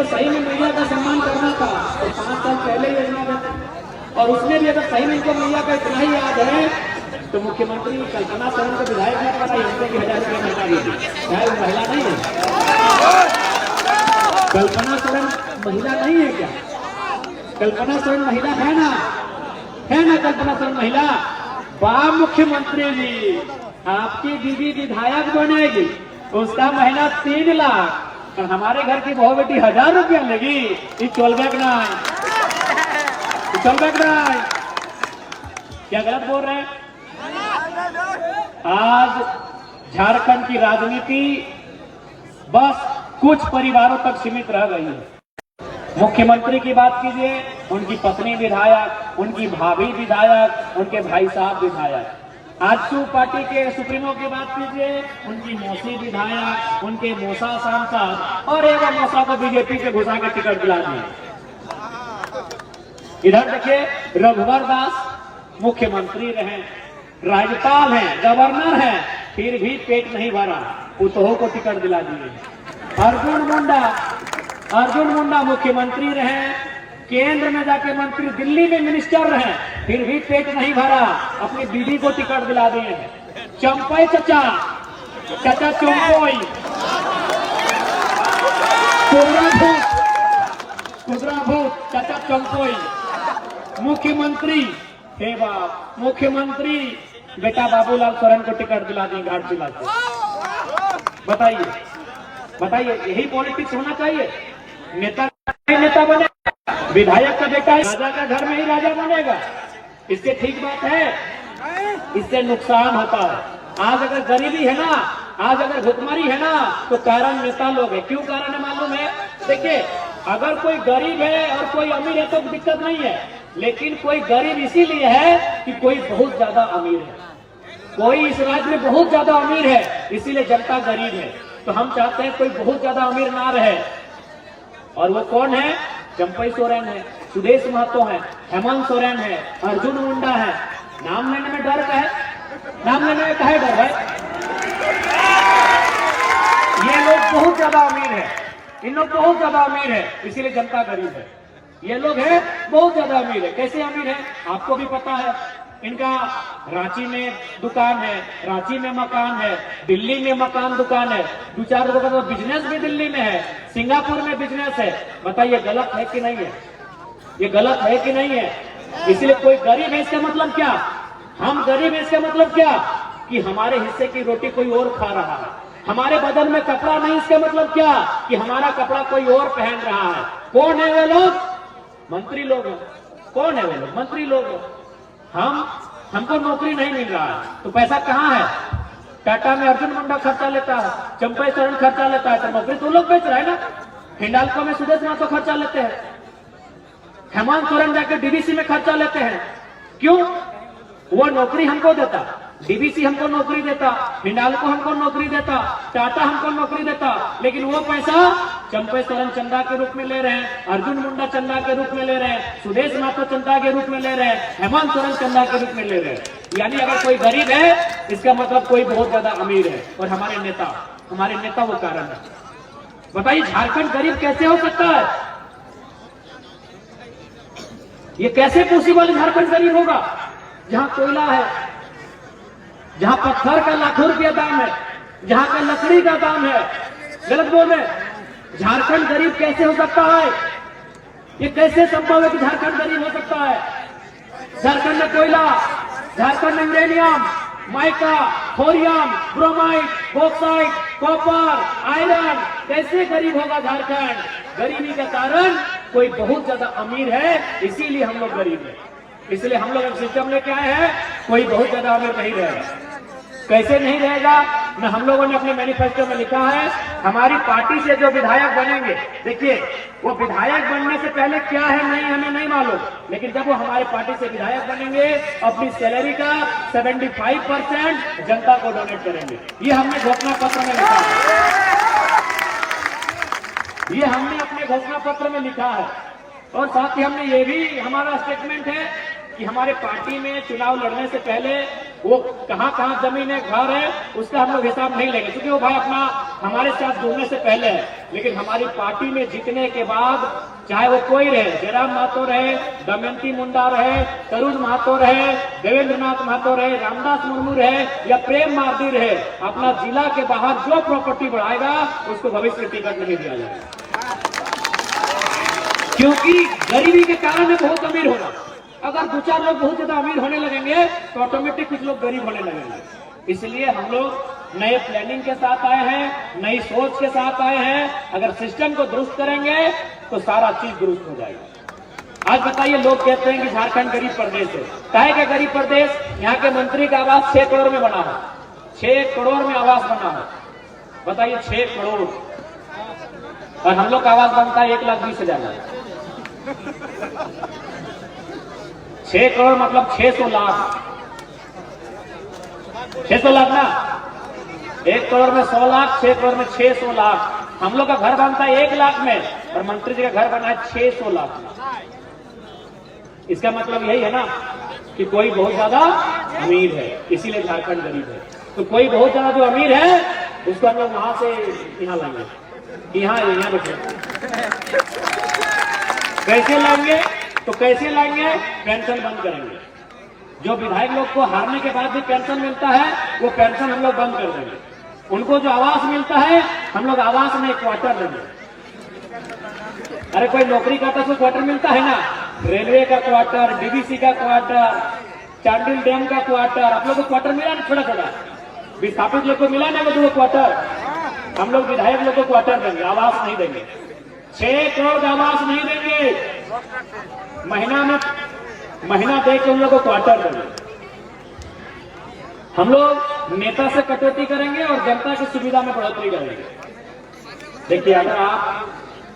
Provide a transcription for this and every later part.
अगर सही में मीडिया का सम्मान करना था तो 5 साल पहले योजना देते, और उसमें भी अगर सही में इनको मीडिया का इतना ही याद है तो मुख्यमंत्री कल्पना सरन को विधायक नहीं बनाई, उनको भी 1000 रुपये महीना दी। क्या वो महिला नहीं है? कल्पना सरन महिला नहीं है क्या? कल्पना सरन महिला है ना? है ना कल्पना सरन महिला? वाह मुख्यमंत्री जी, आपकी दीदी विधायक बनेगी, उसका महीना 3 लाख, और हमारे घर की बहू बेटी 1000 रुपया लेगी। ये चलबैक ना, चलबैक ना। क्या गलत बोल रहे हैं? आज झारखंड की राजनीति बस कुछ परिवारों तक सीमित रह गई है। मुख्यमंत्री की बात कीजिए, उनकी पत्नी विधायक, उनकी भाभी विधायक, उनके भाई साहब विधायक। आजसू पार्टी के सुप्रीमो की बात कीजिए, उनकी मौसी विधायक, उनके मौसा सांसद, और एक मौसा को बीजेपी के घुसा के टिकट दिला दिए। इधर देखिए, रघुवर दास मुख्यमंत्री रहे, राज्यपाल हैं, गवर्नर हैं, फिर भी पेट नहीं भरा, पुतोह को टिकट दिला दिए। अर्जुन मुंडा मुख्यमंत्री रहे, केंद्र में जाके मंत्री, दिल्ली में मिनिस्टर रहे, फिर भी पेट नहीं भरा, अपनी बीवी को टिकट दिला दिए। चंपई चाचा चंपोई, कुदरा भूत चाचा चंपोई मुख्यमंत्री, हे बाप मुख्यमंत्री बेटा बाबूलाल सोरेन को टिकट दिला दिए घाट जिला से। बताइए बताइए, यही पॉलिटिक्स होना चाहिए? नेता बने, विधायक का बेटा राजा का घर में ही राजा बनेगा, इससे ठीक बात है? इससे नुकसान होता है। आज अगर गरीबी है ना, आज अगर भुखमरी है ना, तो कारण नेता लोग है। क्यों कारण है मालूम है? देखिए, अगर कोई गरीब है और कोई अमीर है तो दिक्कत नहीं है, लेकिन कोई गरीब इसीलिए है कि कोई बहुत ज्यादा अमीर है। कोई इस राज्य में बहुत ज्यादा अमीर है, इसीलिए जनता गरीब है। तो हम चाहते हैं कोई बहुत ज्यादा अमीर ना रहे, और वो कौन है? चंपई सोरेन है, सुदेश महतो है, हेमंत सोरेन है, अर्जुन मुंडा है। नाम लेने में डर का है? नाम लेने में काहे डर है? ये लोग बहुत ज्यादा अमीर है, इन लोग बहुत ज्यादा अमीर है, इसीलिए जनता गरीब है। ये लोग है बहुत ज्यादा अमीर है। कैसे अमीर है आपको भी पता है। इनका रांची में दुकान है, रांची में मकान है, दिल्ली में मकान दुकान है, 2-4 लोगों का बिजनेस भी दिल्ली में है, सिंगापुर में बिजनेस है। बताइए गलत है कि नहीं है? ये गलत है कि नहीं है? इसलिए कोई गरीब है इसका मतलब क्या? हम गरीब है इसका मतलब क्या? कि हमारे हिस्से की रोटी कोई और खा रहा है, हमारे बदन में कपड़ा नहीं, इसका मतलब क्या? कि हमारा कपड़ा कोई और पहन रहा है। कौन है वे लोग? मंत्री लोग हैं। कौन है वे लोग? मंत्री लोग हैं। हमको नौकरी नहीं मिल रहा है तो पैसा कहाँ है? टाटा में अर्जुन मुंडा खर्चा लेता है, चंपई सोरेन खर्चा लेता है, तो नौकरी तो लोग बेच रहे हैं ना। हिंडाल्को में सुदेश महतो खर्चा लेते हैं, हेमंत सोरेन जाके डीवीसी में खर्चा लेते हैं। क्यों? वो नौकरी हमको देता, डीवीसी हमको नौकरी देता, हिंडाल्को हमको नौकरी देता, टाटा हमको नौकरी देता, लेकिन वो पैसा चंपई सोरेन चंदा के रूप में ले रहे हैं, अर्जुन मुंडा चंदा के रूप में ले रहे हैं, सुदेश महतो चंदा के रूप में ले रहे हैं, हेमंत सोरेन चंदा के रूप में ले रहे हैं। यानी अगर कोई गरीब है इसका मतलब कोई बहुत ज्यादा अमीर है, और हमारे नेता वो कारण है। बताइए झारखंड गरीब कैसे हो सकता है? ये कैसे पॉसिबल? झारखंड गरीब होगा जहां कोयला है, जहां पत्थर का लाखों रुपया दाम है, जहां का लकड़ी का दाम है। गलत बोल रहे। झारखंड गरीब कैसे हो सकता है? ये कैसे संभव है कि झारखंड गरीब हो सकता है? झारखंड में कोयला, झारखंड में uranium, mica, thorium, bromide, bauxite, copper, iron, कैसे गरीब होगा झारखंड? गरीबी का कारण कोई बहुत ज्यादा अमीर है, इसीलिए हम लोग गरीब है। इसलिए हम लोग सिस्टम लेके आए हैं, कोई बहुत ज्यादा अमीर नहीं रहेगा। कैसे नहीं रहेगा? न हम लोगों ने अपने मैनिफेस्टो में लिखा है, हमारी पार्टी से जो विधायक बनेंगे, देखिए वो विधायक बनने से पहले क्या है नहीं हमें नहीं मालूम, लेकिन जब वो हमारी पार्टी से विधायक बनेंगे अपनी सैलरी का 75% जनता को डोनेट करेंगे। ये हमने घोषणा पत्र में लिखा है, ये हमने अपने घोषणा पत्र में लिखा है। और साथ ही हमने ये भी हमारा स्टेटमेंट है कि हमारे पार्टी में चुनाव लड़ने से पहले वो कहाँ कहाँ जमीन है, घर है, उसका हम लोग हिसाब नहीं लेंगे, क्योंकि वो भाई अपना हमारे साथ जुड़ने से पहले है। लेकिन हमारी पार्टी में जीतने के बाद चाहे वो कोई रहे, जयराम महतो रहे, दमयंती मुंडा रहे, तरुण महतो रहे, देवेंद्र नाथ महतो रहे, रामदास मुर्मू रहे या प्रेम मार्दी रहे, अपना जिला के बाहर जो प्रॉपर्टी बढ़ाएगा उसको भविष्य में टिकट नहीं दिया जाएगा। क्योंकि गरीबी के कारण है बहुत अमीर होना। अगर दो चार लोग बहुत ज्यादा अमीर होने लगेंगे तो ऑटोमेटिक कुछ लोग गरीब होने लगेंगे। इसलिए हम लोग नए प्लानिंग के साथ आए हैं, नई सोच के साथ आए हैं। अगर सिस्टम को दुरुस्त करेंगे तो सारा चीज दुरुस्त हो जाएगा। आज बताइए, लोग कहते हैं कि झारखंड गरीब प्रदेश है। काहे का गरीब प्रदेश? यहाँ के मंत्री का आवास 6 करोड़ में बना है, 6 करोड़ में आवास बना है। बताइए 6 करोड़, और हम लोग का आवास बनता है 1,20,000। 6 करोड़ मतलब 600 लाख, 600 लाख ना, 1 करोड़ में 100 लाख, 6 करोड़ में 600 लाख। हम लोग का घर बनता है 1 लाख में और मंत्री जी का घर बना है 600 लाख में। इसका मतलब यही है ना कि कोई बहुत ज्यादा अमीर है, इसीलिए झारखंड गरीब है। तो कोई बहुत ज्यादा जो अमीर है उसको हम लोग वहां से यहाँ लाएंगे, यहाँ बैठे। कैसे लाएंगे? तो कैसे लाएंगे? पेंशन बंद करेंगे। जो विधायक लोग को हारने के बाद भी पेंशन मिलता है, वो पेंशन हम लोग बंद कर देंगे। उनको जो आवास मिलता है, हम लोग आवास में क्वार्टर देंगे। अरे कोई नौकरी करता है तो क्वार्टर मिलता है ना, रेलवे का क्वार्टर, डीबीसी का क्वार्टर, चांडिल डैम का क्वार्टर। आप लोग को क्वार्टर मिला ना, छोटा छोटा विस्थापित लोग को मिला ना वो क्वार्टर। हम लोग विधायक लोग को क्वार्टर देंगे, आवास नहीं देंगे। 6 करोड़ आवास नहीं देंगे, महीना दे के उन लोगों को क्वार्टर देंगे। हम लोग नेता से कटौती करेंगे और जनता की सुविधा में बढ़ोतरी करेंगे। देखिए, अगर आप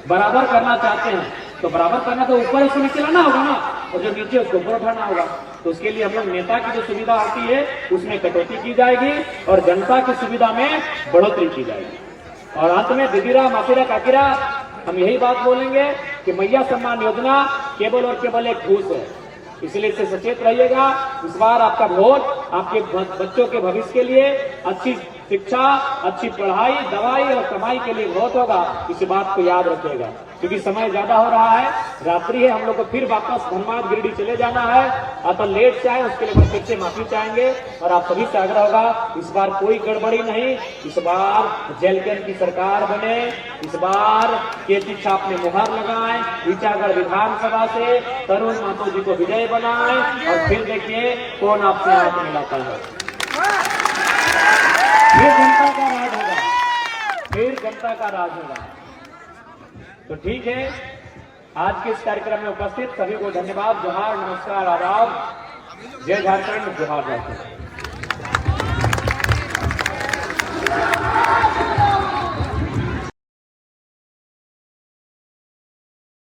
बराबर करना चाहते हैं तो बराबर करना तो ऊपर उसको नीचे लाना होगा ना, और जो नीचे उसको ऊपर उठाना होगा। तो उसके लिए हम लोग नेता की जो सुविधा आती है उसमें कटौती की जाएगी और जनता की सुविधा में बढ़ोतरी की जाएगी। और अंत में दीदीरा, मासीरा, काकीरा, हम यही बात बोलेंगे कि मैया सम्मान योजना केवल और केवल एक घूस है, इसलिए इससे सचेत रहिएगा। इस बार आपका वोट आपके बच्चों के भविष्य के लिए, अच्छी शिक्षा, अच्छी पढ़ाई, दवाई और कमाई के लिए वोट होगा। इस बात को याद रखिएगा, क्योंकि समय ज्यादा हो रहा है, रात्रि है, हम लोग को फिर वापस धनबाद गिरिडीह चले जाना है। अतः लेट से आए उसके लिए फिर से माफी चाहेंगे और आप सभी से आग्रह होगा, इस बार कोई गड़बड़ी नहीं। इस बार जेलकन की सरकार बने, इस बार केती छाप में मुहर लगाएं, ईचागढ़ विधानसभा से तरुण महतो जी को विजय बनाएं और फिर देखिए कौन आपसे हाथ मिलाता है। फिर जनता का राज होगा, फिर जनता का राज होगा। तो ठीक है, आज के इस कार्यक्रम में उपस्थित सभी को धन्यवाद। जोहार, नमस्कार, आदाब, जय झारखंड, जोहार झारखंड।